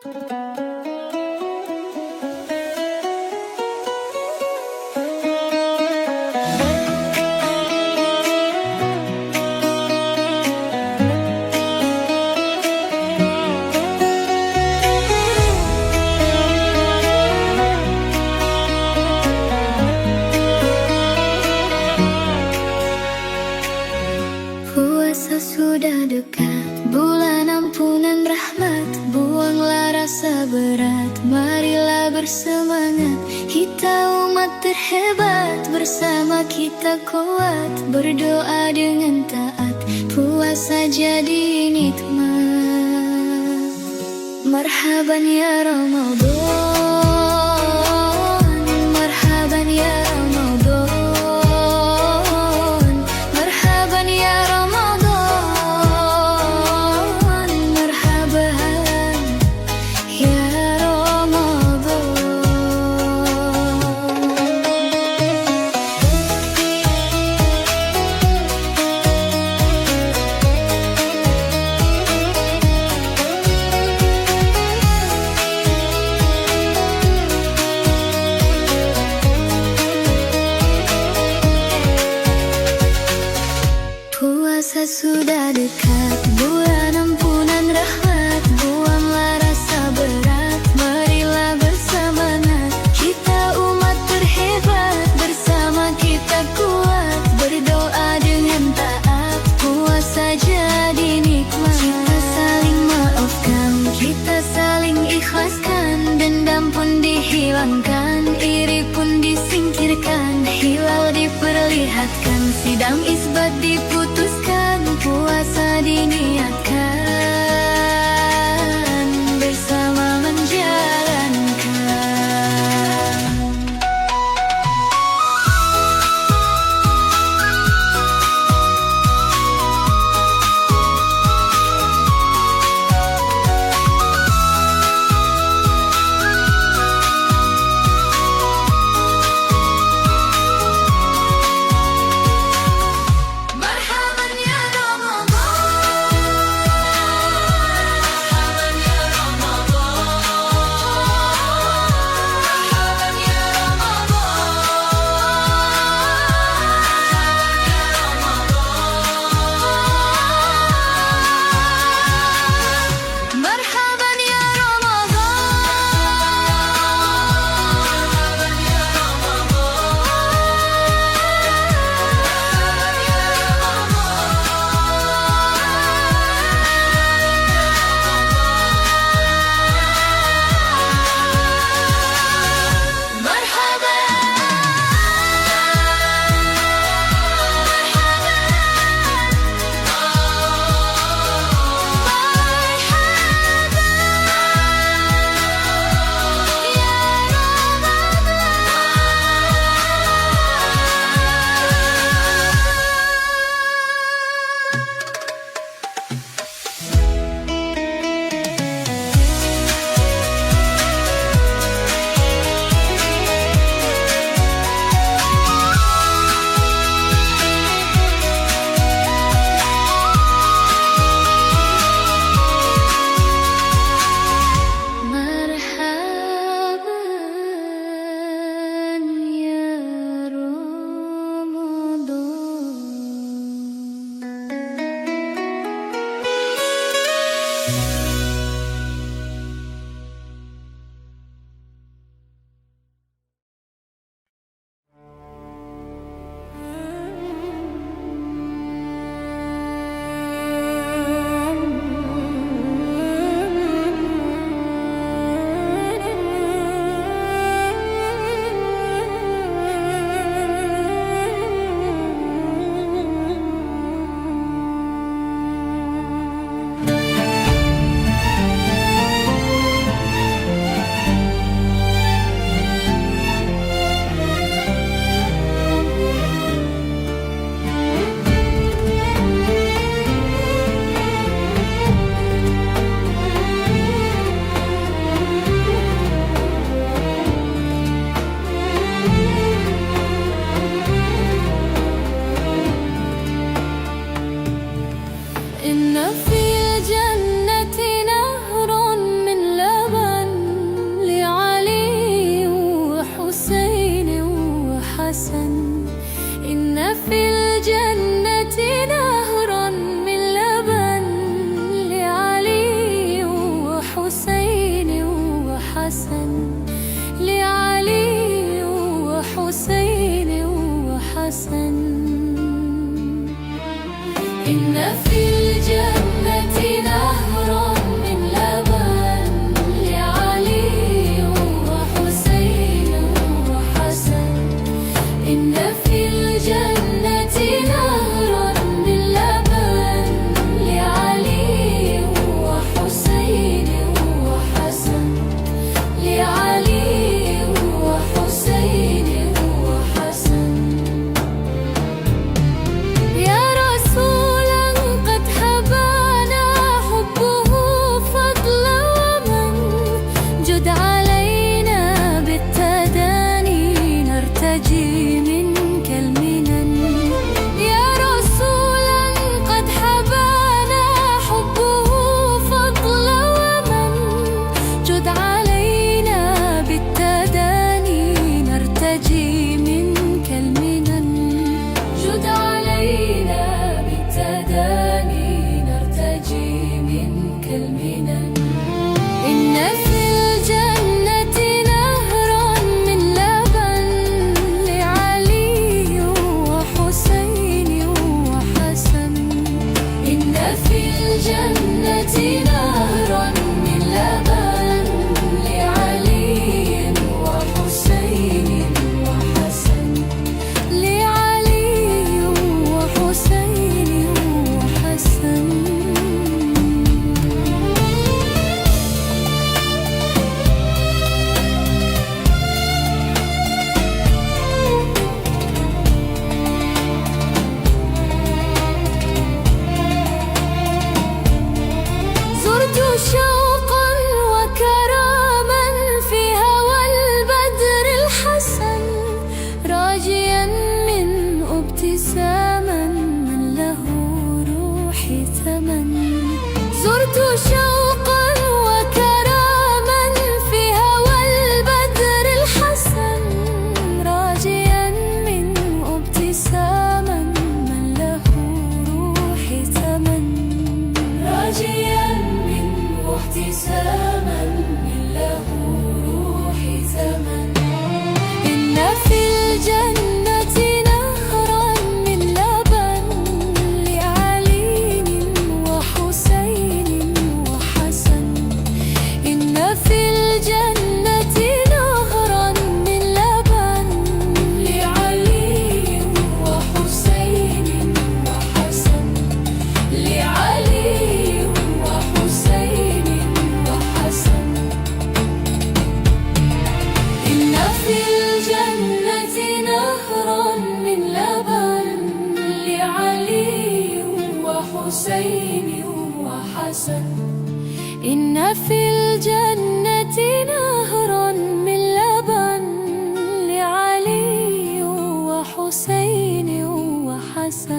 Puasa sudah dekat, bulan ampunan rahmat. Buanglah rasa berat, marilah bersemangat. Kita umat terhebat, bersama kita kuat. Berdoa dengan taat, puasa jadi nikmat. Marhaban ya Ramadan, marhaban ya Ramadan, marhaban ya Ramadan, marhaban ya Ramadan. Puasa sudah dekat, bulan ampunan rahmat. Buanglah rasa berat, marilah bersemangat. Kita umat terhebat, bersama kita kuat. Berdoa dengan taat, puasa jadi nikmat. Kita saling maafkan, kita saling ikhlaskan. Dendam pun dihilangkan, iri pun disingkirkan. Hilal diperlihatkan, sidang isbat diputuskan. Puasa diniatkan, bersama menjalankan. سما من له روحي زمن. إن في الجنة نهرا من لبن لعلي وحسين وحسن. إن في الجنة نهرا من لبن لعلي وحسين وحسن. لعلي وحسين وحسن. إن في الجنة نهرا من لبن لعلي وحسين وحسن. إن في الجنة نهرا من لبن لعلي وحسين وحسن.